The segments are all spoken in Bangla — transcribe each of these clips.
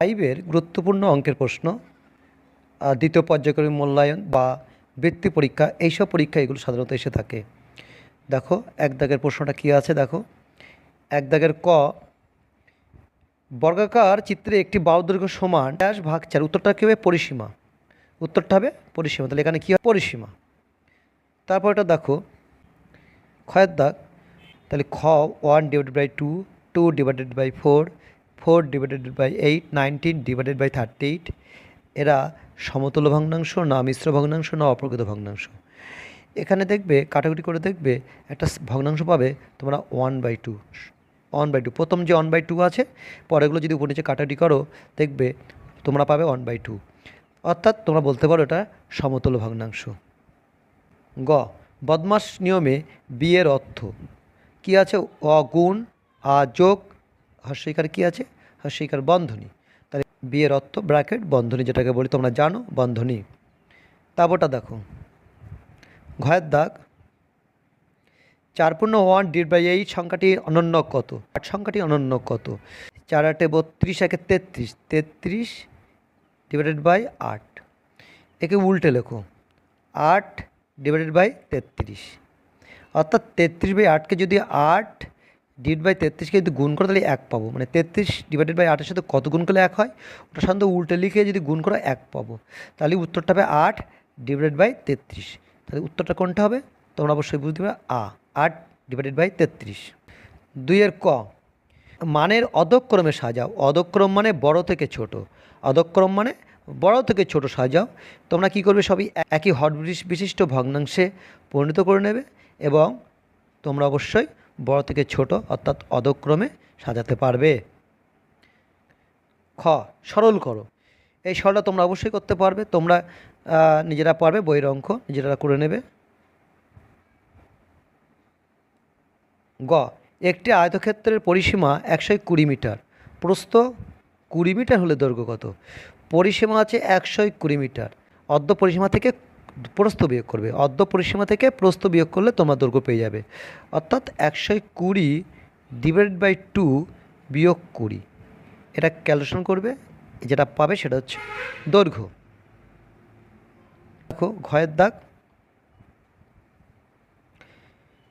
ফাইভের গুরুত্বপূর্ণ অঙ্কের প্রশ্ন, দ্বিতীয় পর্যায়ক্রমিক মূল্যায়ন বা বৃত্তি পরীক্ষা, এইসব পরীক্ষা এগুলো সাধারণত এসে থাকে। দেখো এক দাগের প্রশ্নটা কী আছে, দেখো এক দাগের ক, বর্গাকার চিত্রে একটি বাহু দৈর্ঘ্য সমান ড্যাশ ভাগ 4, উত্তরটা কী হবে? পরিসীমা। উত্তরটা হবে পরিসীমা। তাহলে এখানে কী হবে? পরিসীমা। তারপর এটা দেখো ক্ষয়ের দাগ, তাহলে খ 1/2, 2/4, 4/8, 19/38, এরা সমতুল্য ভগ্নাংশ না মিশ্র ভগ্নাংশ না অপ্রকৃত ভগ্নাংশ। এখানে দেখবে কাটাকুটি করে দেখবে একটা ভগ্নাংশ পাবে তোমরা 1/2, 1/2, প্রথম যে 1/2 আছে পরেগুলো যদি উপর নিচে কাটাকুটি করো দেখবে তোমরা পাবে 1/2, অর্থাৎ তোমরা বলতে পারো এটা সমতুল্য ভগ্নাংশ। গ বদমাস নিয়মে বি এর অর্থ কী আছে? অগুণ যোগ হস্যইকার কী আছে? হস্যইকার বন্ধনী। তাহলে বি এর অর্থ ব্র্যাকেট বন্ধনী, যেটাকে বলি তোমরা জানো বন্ধনী। তারপরটা দেখো ঘয়ের দাগ, 4/1/8 সংখ্যাটি অনন্য কত? 8 সংখ্যাটি অনন্য কত? 4×8 = 32, 33/8। একে উল্টে লেখো 8/33, অর্থাৎ 33/8কে যদি 8/33কে যদি গুণ করো তাহলে 1 পাবো। মানে 33/8-এর সাথে কত গুণ করলে 1 হয়? ওটা সাধারণত উল্টে লিখে যদি গুণ করো 1 পাবো। তাহলে উত্তরটা হবে 8/33। তাহলে উত্তরটা কোনটা হবে তোমরা অবশ্যই বুঝতে পারবে, 8/33। 2-এর ক, মানের অধক্রমে সাজাও। অধক্রম মানে বড় থেকে ছোট, অধক্রম মানে বড় থেকে ছোট সাজাও। তোমরা কি করবে? সবই একই হর বিশিষ্ট ভগ্নাংশে পরিণত করে নেবে এবং তোমরা অবশ্যই বড় থেকে ছোট অর্থাৎ অধক্রমে সাজাতে পারবে। খ সরল করো। এই সরলটা তোমরা অবশ্যই করতে পারবে, তোমরা নিজেরা পারবে, বইয়ের অঙ্ক নিজেরা করে নেবে। গ একটি আয়তক্ষেত্রের পরিসীমা 120 মিটার, প্রস্থ 20 মিটার হলে দৈর্ঘ্য কত? পরিসীমা আছে 120 মিটার, অর্ধ পরিসীমা থেকে প্রস্থ বিয়োগ করবে, অর্ধ পরিসীমা থেকে প্রস্থ বিয়োগ করলে তোমরা দৈর্ঘ্য পেয়ে যাবে, অর্থাৎ 120/2 বিয়োগ 20, এটা ক্যালকুলেশন করবে, যেটা পাবে সেটা হচ্ছে দৈর্ঘ্য। দেখো ঘয়ের দাগ,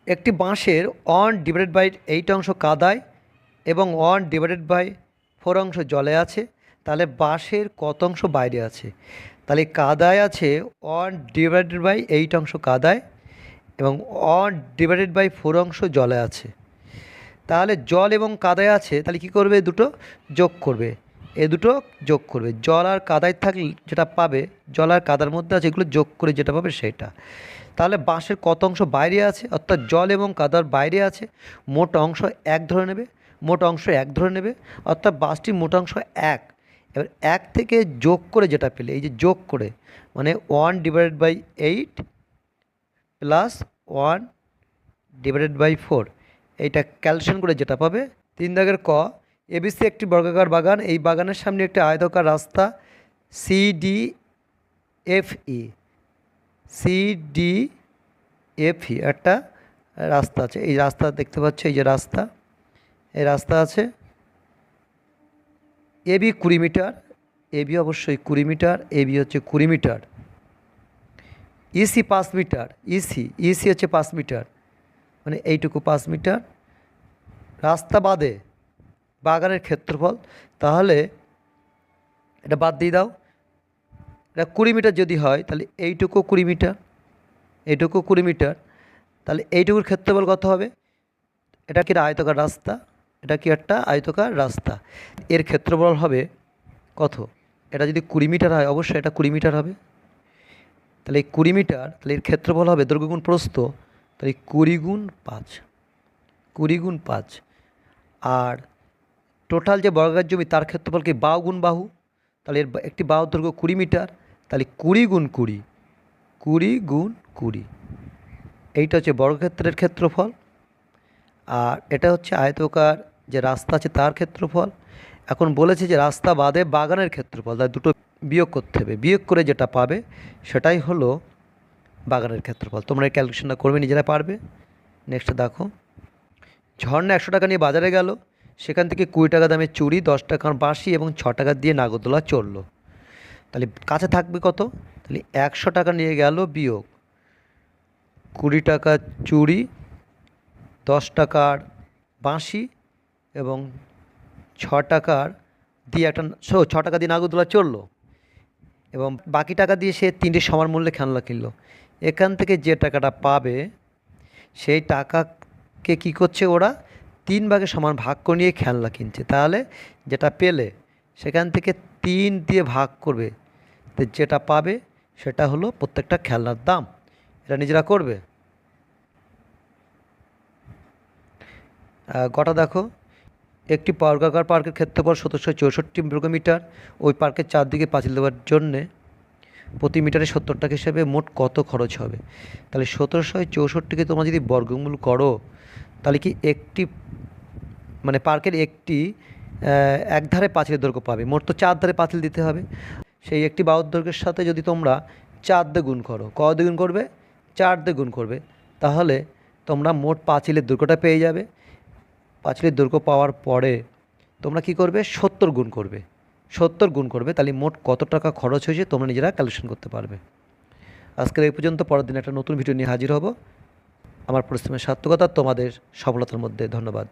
একটি বাঁশের 1/8 অংশ কাদায় এবং 1/4 অংশ জলে আছে, তাহলে বাঁশের কত অংশ বাইরে আছে? তাহলে কাদায় আছে 1/8 অংশ কাদায় এবং 1/4 অংশ জলে আছে। তাহলে জল এবং কাদায় আছে, তাহলে কী করবে? দুটো যোগ করবে, এ দুটো যোগ করবে। জল আর কাদায় থাকলে যেটা পাবে, জল আর কাদার মধ্যে আছে, এগুলো যোগ করে যেটা পাবে সেটা। তাহলে বাঁশের কত অংশ বাইরে আছে? অর্থাৎ জল এবং কাদার বাইরে আছে, মোট অংশ 1 ধরে নেবে, মোট অংশ 1 ধরে নেবে, অর্থাৎ বাঁশটির মোট অংশ 1। এবার 1 থেকে যোগ করে যেটা পেলে, এই যে যোগ করে মানে 1/8 প্লাস 1/4, এইটা ক্যালকুলেশন করে যেটা পাবে। 3 দাগের ক, এবিসি একটি বর্গাকার বাগান, এই বাগানের সামনে একটি আয়তাকার রাস্তা CDFE একটা রাস্তা আছে, এই রাস্তা দেখতে পাচ্ছ, এই যে রাস্তা, এই রাস্তা আছে। এবি 20 মিটার, এবি অবশ্যই 20 মিটার, এবি হচ্ছে 20 মিটার। ইসি 5 মিটার, ইসি হচ্ছে 5 মিটার, মানে এইটুকু 5 মিটার। রাস্তা বাদে বাগানের ক্ষেত্রফল, তাহলে এটা বাদ দিয়ে দাও, এটা 20 মিটার যদি হয় তাহলে এইটুকু 20 মিটার, এইটুকু 20 মিটার, তাহলে এইটুকুর ক্ষেত্রফল কত হবে? এটা কি আয়তকার রাস্তা, এটা কি একটা আয়তকার রাস্তা, এর ক্ষেত্রফল হবে কত? এটা যদি 20 মিটার হয় অবশ্যই এটা 20 মিটার হবে। তাহলে এই 20 মিটার, তাহলে এর ক্ষেত্রফল হবে দৈর্ঘ্য গুণ প্রস্থ, তাহলে 20 × 5, 20 × 5। আর টোটাল যে বর্গাকার জমি তার ক্ষেত্রফল কি বাহু গুণ বাহু, তাহলে এর একটি বাহুর দৈর্ঘ্য 20 মিটার, তাহলে 20 × 20, 20 × 20, এইটা হচ্ছে বর্গক্ষেত্রের ক্ষেত্রফল। আর এটা হচ্ছে আয়তকার যে রাস্তা আছে তার ক্ষেত্রফল। এখন বলেছে যে রাস্তা বাদে বাগানের ক্ষেত্রফল, তাই দুটো বিয়োগ করতে হবে, বিয়োগ করে যেটা পাবে সেটাই হলো বাগানের ক্ষেত্রফল। তোমরা এই ক্যালকুলেশনটা করবে, নিজেরা পারবে। নেক্সট দেখো, ঝর্ণা 100 টাকা নিয়ে বাজারে গেল, সেখান থেকে 20 টাকা দামের চুড়ি, 10 টাকার বাঁশি এবং 6 টাকা দিয়ে নাগরদোলা চললো। তাহলে কাছে থাকবে কত? তাহলে 100 টাকা নিয়ে গেল বিয়োগ 20 টাকার চুড়ি, 10 টাকার বাঁশি এবং 6 টাকার দিয়ে 6 টাকা দিয়ে নাগরদোলা চললো এবং বাকি টাকা দিয়ে সে 3টে সমান মূল্যে খেলনা কিনলো। এখান থেকে যে টাকাটা পাবে সেই টাকাকে কী করছে ওরা 3 ভাগে সমান ভাগ করে নিয়ে খেলনা কিনছে। তাহলে যেটা পেলে সেখান থেকে 3 দিয়ে ভাগ করবে, তো যেটা পাবে সেটা হলো প্রত্যেকটা খেলনার দাম। এটা নিজেরা করবে। গোটা দেখো, একটি বর্গাকার পার্কের ক্ষেত্রফল 1764 বর্গমিটার। ওই পার্কের চারদিকে পাঁচিল দেওয়ার জন্যে প্রতি মিটারে 70 টাকা হিসেবে মোট কত খরচ হবে? তাহলে 1764কে তোমরা যদি বর্গমূল করো তাহলে কি একটি মানে পার্কের একটি এক ধারে পাঁচিলের দৈর্ঘ্য পাবে। মোট তো 4 ধারে পাঁচিল দিতে হবে। সেই একটি বাহুর দৈর্ঘ্যের সাথে যদি তোমরা 4 দিয়ে গুণ করো, ক দিয়ে গুণ করবে? 4 দিয়ে গুণ করবে, তাহলে তোমরা মোট পাঁচিলের দৈর্ঘ্যটা পেয়ে যাবে। পাঁচিলের দৈর্ঘ্য পাওয়ার পরে তোমরা কি করবে? 70 গুণ করবে। 70 গুণ করবে, তাহলে মোট কত টাকা খরচ হয়েছে তোমরা নিজেরা ক্যালকুলেশন করতে পারবে। আজকের এই পর্যন্ত। পরের দিন একটা নতুন ভিডিও নিয়ে হাজির হব। আমার পরিশ্রমের সার্থকতা তোমাদের সফলতার মধ্যে। ধন্যবাদ।